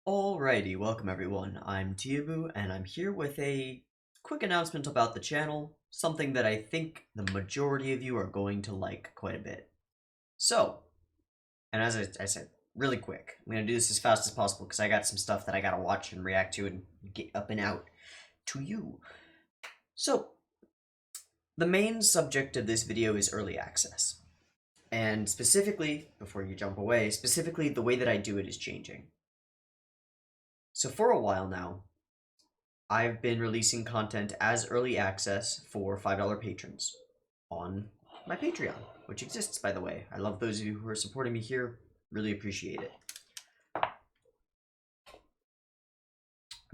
Alrighty, welcome everyone. I'm TeeHee, and I'm here with a quick announcement about the channel, something that I think the majority of you are going to like quite a bit. So, and as I said, really quick, I'm going to do this as fast as possible because I got some stuff that I gotta watch and react to and get up and out to you. So, the main subject of this video is early access. And specifically, before you jump away, specifically the way that I do it is changing. So for a while now, I've been releasing content as early access for $5 patrons on my Patreon, which exists, by the way. I love those of you who are supporting me here. Really appreciate it. I've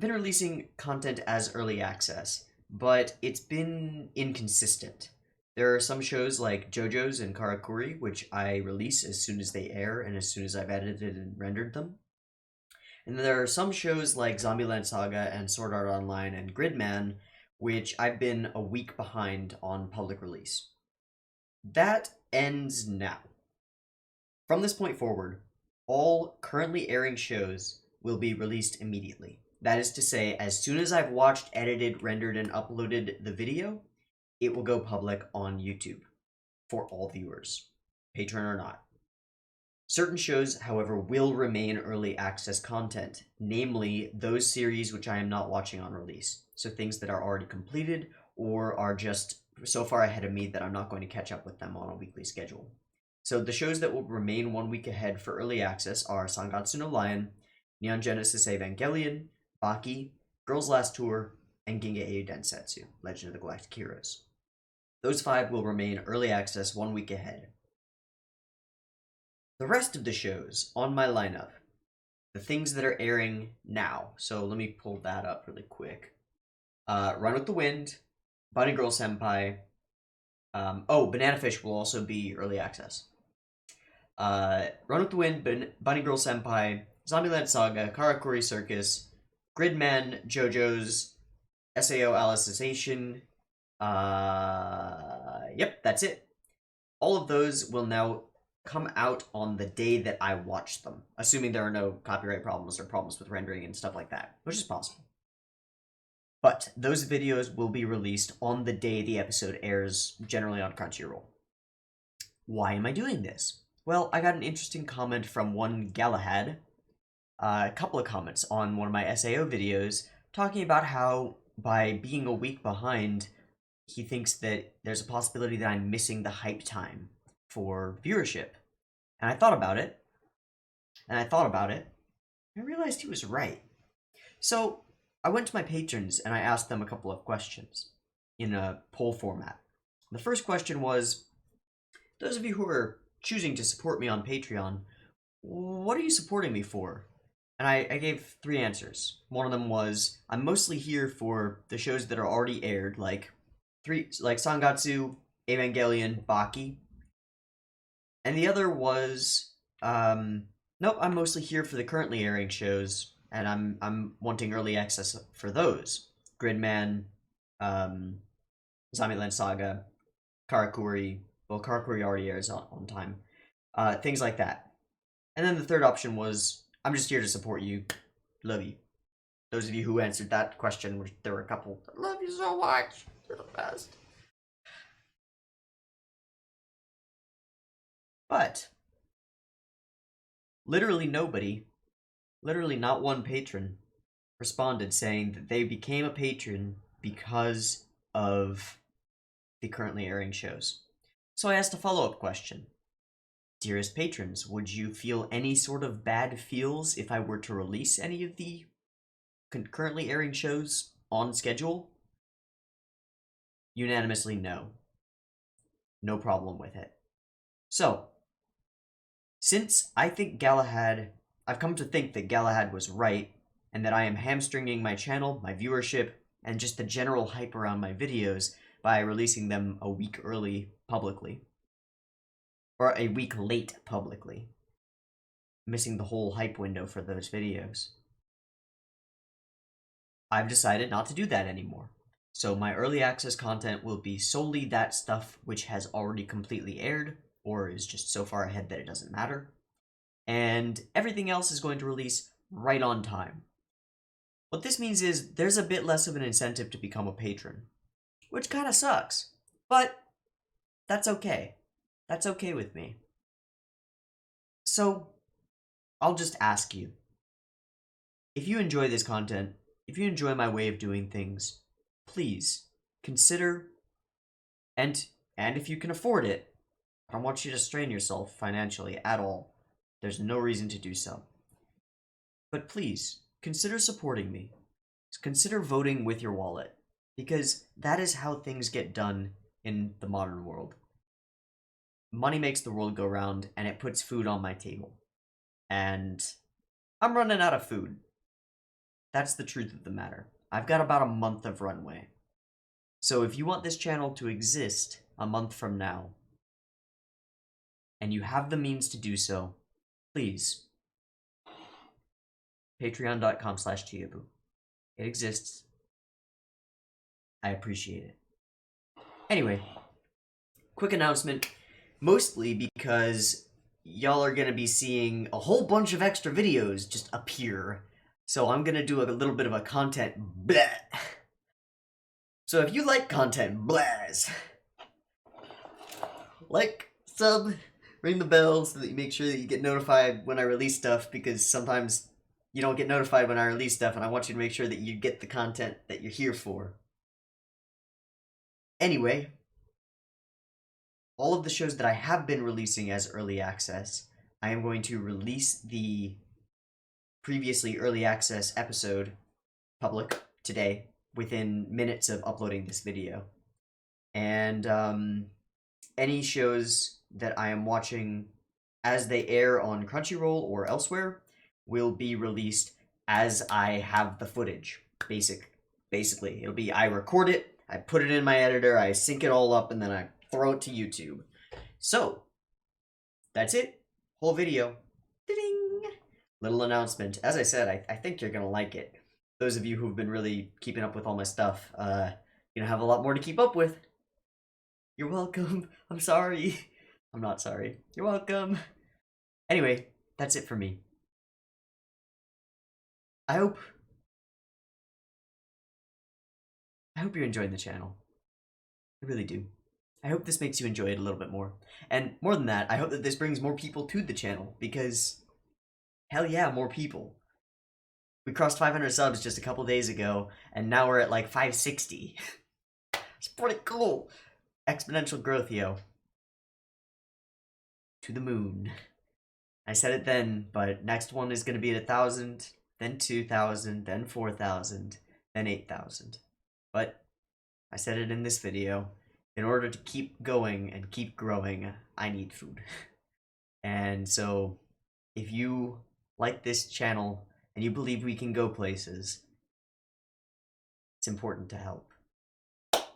been releasing content as early access, but it's been inconsistent. There are some shows like Jojo's and Karakuri, which I release as soon as they air and as soon as I've edited and rendered them. And there are some shows like ZLSAGA and Sword Art Online and Gridman, which I've been a week behind on public release. That ends now. From this point forward, all currently airing shows will be released immediately. That is to say, as soon as I've watched, edited, rendered, and uploaded the video, it will go public on YouTube for all viewers, patron or not. Certain shows, however, will remain early access content, namely those series which I am not watching on release. So things that are already completed or are just so far ahead of me that I'm not going to catch up with them on a weekly schedule. So the shows that will remain 1 week ahead for early access are Sangatsu no Lion, Neon Genesis Evangelion, Baki, Girls Last Tour, and Ginga Eiyuu Densetsu, Legend of the Galactic Heroes. Those 5 will remain early access 1 week ahead. The rest of the shows on my lineup, the things that are airing now, so let me pull that up really quick. Run with the Wind, Bunny Girl Senpai, Banana Fish will also be early access. Run with the Wind, Bunny Girl Senpai, Zombieland Saga, Karakuri Circus, Gridman, Jojo's, SAO Alicization, yep, that's it. All of those will now come out on the day that I watch them, assuming there are no copyright problems or problems with rendering and stuff like that, which is possible. But those videos will be released on the day the episode airs, generally on Crunchyroll. Why am I doing this? Well, I got an interesting comment from one Galahad, a couple of comments on one of my SAO videos, talking about how by being a week behind, he thinks that there's a possibility that I'm missing the hype time for viewership. And I thought about it, and I realized he was right. So I went to my patrons and I asked them a couple of questions in a poll format. The first question was, those of you who are choosing to support me on Patreon, what are you supporting me for? And I gave 3 answers. One of them was, I'm mostly here for the shows that are already aired, like Sangatsu, Evangelion, Baki. And the other was, nope, I'm mostly here for the currently airing shows, and I'm wanting early access for those. Gridman, Zombieland Saga, Karakuri. Well, Karakuri already airs on time. Things like that. And then the third option was, I'm just here to support you. Love you. Those of you who answered that question, there were a couple. Love you so much. You're the best. But literally nobody, literally not one patron, responded saying that they became a patron because of the currently airing shows. So I asked a follow-up question. Dearest patrons, would you feel any sort of bad feels if I were to release any of the currently airing shows on schedule? Unanimously no. No problem with it. So, since I've come to think that Galahad was right, and that I am hamstringing my channel, my viewership, and just the general hype around my videos by releasing them a week early publicly, or a week late publicly, missing the whole hype window for those videos, I've decided not to do that anymore. So my early access content will be solely that stuff which has already completely aired, or is just so far ahead that it doesn't matter. And everything else is going to release right on time. What this means is there's a bit less of an incentive to become a patron, which kind of sucks, but that's okay. That's okay with me. So, I'll just ask you, if you enjoy this content, if you enjoy my way of doing things, please consider, and if you can afford it, I don't want you to strain yourself financially at all. There's no reason to do so. But please, consider supporting me. Consider voting with your wallet, because that is how things get done in the modern world. Money makes the world go round, and it puts food on my table. And I'm running out of food. That's the truth of the matter. I've got about a month of runway. So if you want this channel to exist a month from now, and you have the means to do so, please, patreon.com/TeeHee. It exists. I appreciate it. Anyway, quick announcement, mostly because y'all are going to be seeing a whole bunch of extra videos just appear. So I'm going to do a little bit of a content bleh. So if you like content blahs, like, sub, ring the bell so that you make sure that you get notified when I release stuff, because sometimes you don't get notified when I release stuff, and I want you to make sure that you get the content that you're here for. Anyway, all of the shows that I have been releasing as early access, I am going to release the previously early access episode public today, within minutes of uploading this video. And any shows that I am watching as they air on Crunchyroll or elsewhere will be released as I have the footage. Basically, it'll be I record it, I put it in my editor, I sync it all up, and then I throw it to YouTube. So, that's it. Whole video. Ding! Little announcement. As I said, I think you're gonna like it. Those of you who've been really keeping up with all my stuff, you're gonna have a lot more to keep up with. You're welcome. I'm sorry. I'm not sorry. You're welcome. Anyway, that's it for me. I hope you're enjoying the channel. I really do. I hope this makes you enjoy it a little bit more. And more than that, I hope that this brings more people to the channel, because hell yeah, more people. We crossed 500 subs just a couple days ago, and now we're at like 560. It's pretty cool. Exponential growth, yo. To the moon. I said it then, but next one is going to be at 1,000, then 2,000, then 4,000, then 8,000. But I said it in this video. In order to keep going and keep growing, I need food. And so, if you like this channel and you believe we can go places, it's important to help.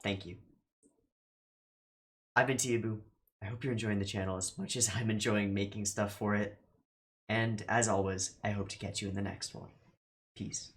Thank you. I've been TeeHee. I hope you're enjoying the channel as much as I'm enjoying making stuff for it. And as always, I hope to catch you in the next one. Peace.